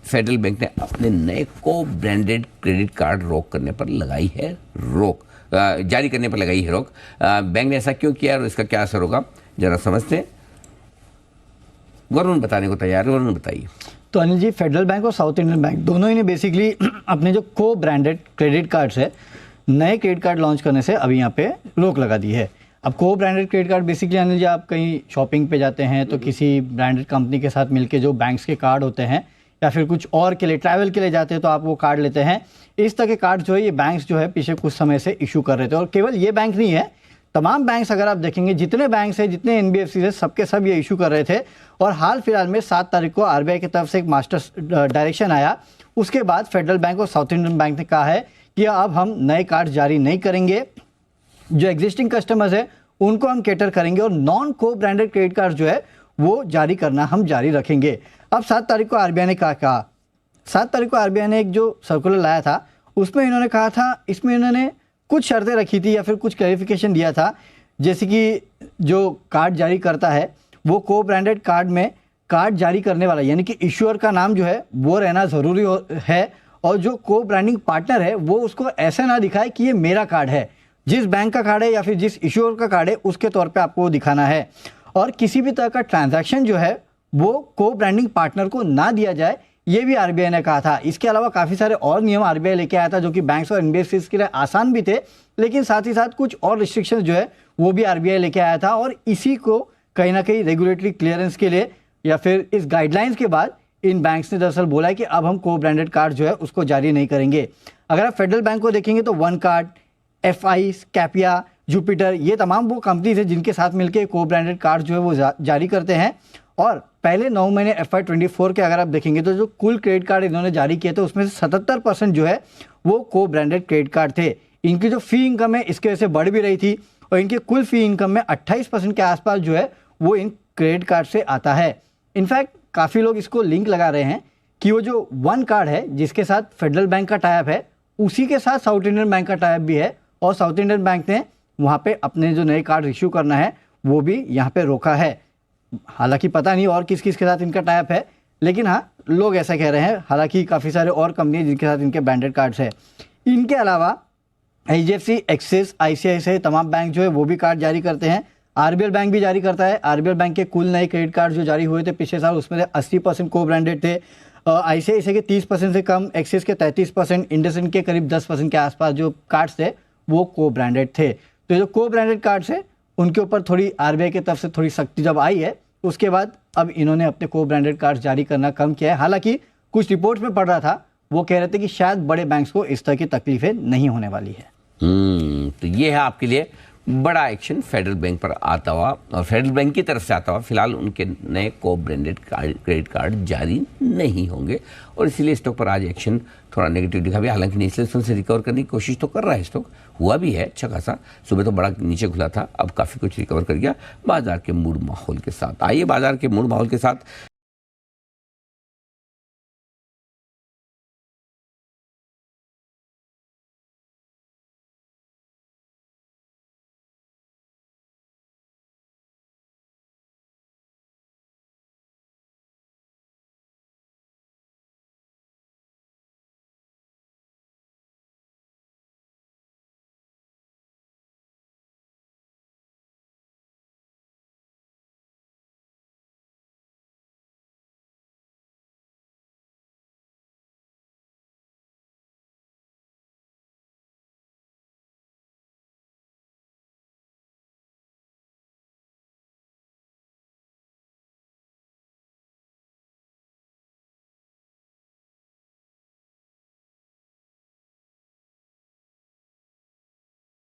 Federal bank ने अपने नए को ब्रांडेड क्रेडिट कार्ड रोक करने पर लगाई है रोक, जारी करने पर लगाई है रोक। बैंक ने ऐसा क्यों किया और इसका क्या असर होगा, जरा समझते हैं। वरुण बताने को तैयार है, वरुण बताइए। तो अनिल जी, फेडरल बैंक और साउथ इंडियन बैंक दोनों ही ने बेसिकली अपने जो को ब्रांडेड क्रेडिट कार्ड्स है, नए क्रेडिट कार्ड लॉन्च करने से अभी यहाँ पे रोक लगा दी है। अब को branded credit card basically Anil ji, आप कहीं शॉपिंग पे जाते हैं तो किसी ब्रांडेड कंपनी के साथ मिलके जो बैंक्स के कार्ड होते हैं या फिर कुछ और के लिए ट्रैवल के लिए जाते हैं तो आप वो कार्ड लेते हैं। इस तरह के कार्ड जो है ये बैंक्स जो है पीछे कुछ समय से इशू कर रहे थे, और केवल ये बैंक नहीं है, तमाम बैंक्स अगर आप देखेंगे जितने बैंक्स हैं, जितने एनबीएफसी है, सबके सब ये इशू कर रहे थे। और हाल फिलहाल में 7 तारीख को आरबीआई की तरफ से एक मास्टर डायरेक्शन आया। उसके बाद फेडरल बैंक और साउथ इंडियन बैंक ने कहा है कि अब हम नए कार्ड जारी नहीं करेंगे, जो एग्जिस्टिंग कस्टमर्स है उनको हम कैटर करेंगे, और नॉन को ब्रांडेड क्रेडिट कार्ड जो है वो जारी करना हम जारी रखेंगे। अब 7 तारीख को आरबीआई ने कहा 7 तारीख को आरबीआई ने एक जो सर्कुलर लाया था उसमें इन्होंने कहा था, इसमें इन्होंने कुछ शर्तें रखी थी या फिर कुछ क्लैरिफिकेशन दिया था, जैसे कि जो कार्ड जारी करता है वो को ब्रांडेड कार्ड में कार्ड जारी करने वाला यानी कि इश्यूअर का नाम जो है वो रहना ज़रूरी है, और जो को ब्रांडिंग पार्टनर है वो उसको ऐसे ना दिखाए कि ये मेरा कार्ड है, जिस बैंक का कार्ड है या फिर जिस इश्यूअर का कार्ड है उसके तौर पे आपको वो दिखाना है। और किसी भी तरह का ट्रांजैक्शन जो है वो को ब्रांडिंग पार्टनर को ना दिया जाए, ये भी आरबीआई ने कहा था। इसके अलावा काफ़ी सारे और नियम आरबीआई लेके आया था जो कि बैंक्स और एनबीएफसी के लिए आसान भी थे, लेकिन साथ ही साथ कुछ और रिस्ट्रिक्शंस जो है वो भी आरबीआई लेके आया था। और इसी को कहीं ना कहीं रेगुलेटरी क्लियरेंस के लिए या फिर इस गाइडलाइंस के बाद इन बैंक्स ने दरअसल बोला है कि अब हम को ब्रांडेड कार्ड जो है उसको जारी नहीं करेंगे। अगर आप फेडरल बैंक को देखेंगे तो वन कार्ड, एफआई, कैपिया, जुपिटर, ये तमाम वो कंपनीज है जिनके साथ मिलकर को ब्रांडेड कार्ड जो है वो जारी करते हैं। और पहले 9 महीने FY24 के अगर आप देखेंगे तो जो कुल क्रेडिट कार्ड इन्होंने जारी किए थे उसमें से 77% जो है वो को ब्रांडेड क्रेडिट कार्ड थे। इनकी जो फी इनकम है इसके वजह से बढ़ भी रही थी, और इनके कुल फी इनकम में 28% के आसपास जो है वो इन क्रेडिट कार्ड से आता है। इनफैक्ट काफ़ी लोग इसको लिंक लगा रहे हैं कि वो जो वन कार्ड है जिसके साथ फेडरल बैंक का टाइप है उसी के साथ साउथ इंडियन बैंक का टाइप भी है, और साउथ इंडियन बैंक ने वहाँ पे अपने जो नए कार्ड इश्यू करना है वो भी यहाँ पे रोका है। हालांकि पता नहीं और किस किस के साथ इनका टाइप है, लेकिन हाँ लोग ऐसा कह रहे हैं। हालांकि काफ़ी सारे और कंपनी जिनके साथ इनके ब्रांडेड कार्ड्स है। इनके अलावा HDFC, एक्सिस, ICICI तमाम बैंक जो है वो भी कार्ड जारी करते हैं। RBL बैंक भी जारी करता है। RBL बैंक के कुल नए क्रेडिट कार्ड जो जारी हुए थे पिछले साल उसमें 80% को ब्रांडेड थे। ICICI के 30% से कम, एक्सिस के 33%, इंडसइंड के करीब 10% के आसपास जो कार्ड्स थे वो को ब्रांडेड थे। तो जो को ब्रांडेड कार्ड्स है उनके ऊपर थोड़ी आरबीआई की तरफ से थोड़ी सख्ती जब आई है उसके बाद अब इन्होंने अपने को ब्रांडेड कार्ड जारी करना कम किया है। हालांकि कुछ रिपोर्ट्स में पढ़ रहा था वो कह रहे थे कि शायद बड़े बैंक्स को इस तरह की तकलीफें नहीं होने वाली है। तो ये है आपके लिए बड़ा एक्शन फेडरल बैंक पर आता हुआ, और फेडरल बैंक की तरफ से आता हुआ। फिलहाल उनके नए को ब्रांडेड क्रेडिट कार्ड जारी नहीं होंगे, और इसीलिए स्टॉक पर आज एक्शन थोड़ा नेगेटिव दिखा भी। हालांकि निचले स्तर से रिकवर करने की कोशिश तो कर रहा है स्टॉक, हुआ भी है अच्छा खासा। सुबह तो बड़ा नीचे खुला था, अब काफ़ी कुछ रिकवर कर गया बाजार के मूड माहौल के साथ। आइए बाजार के मूड माहौल के साथ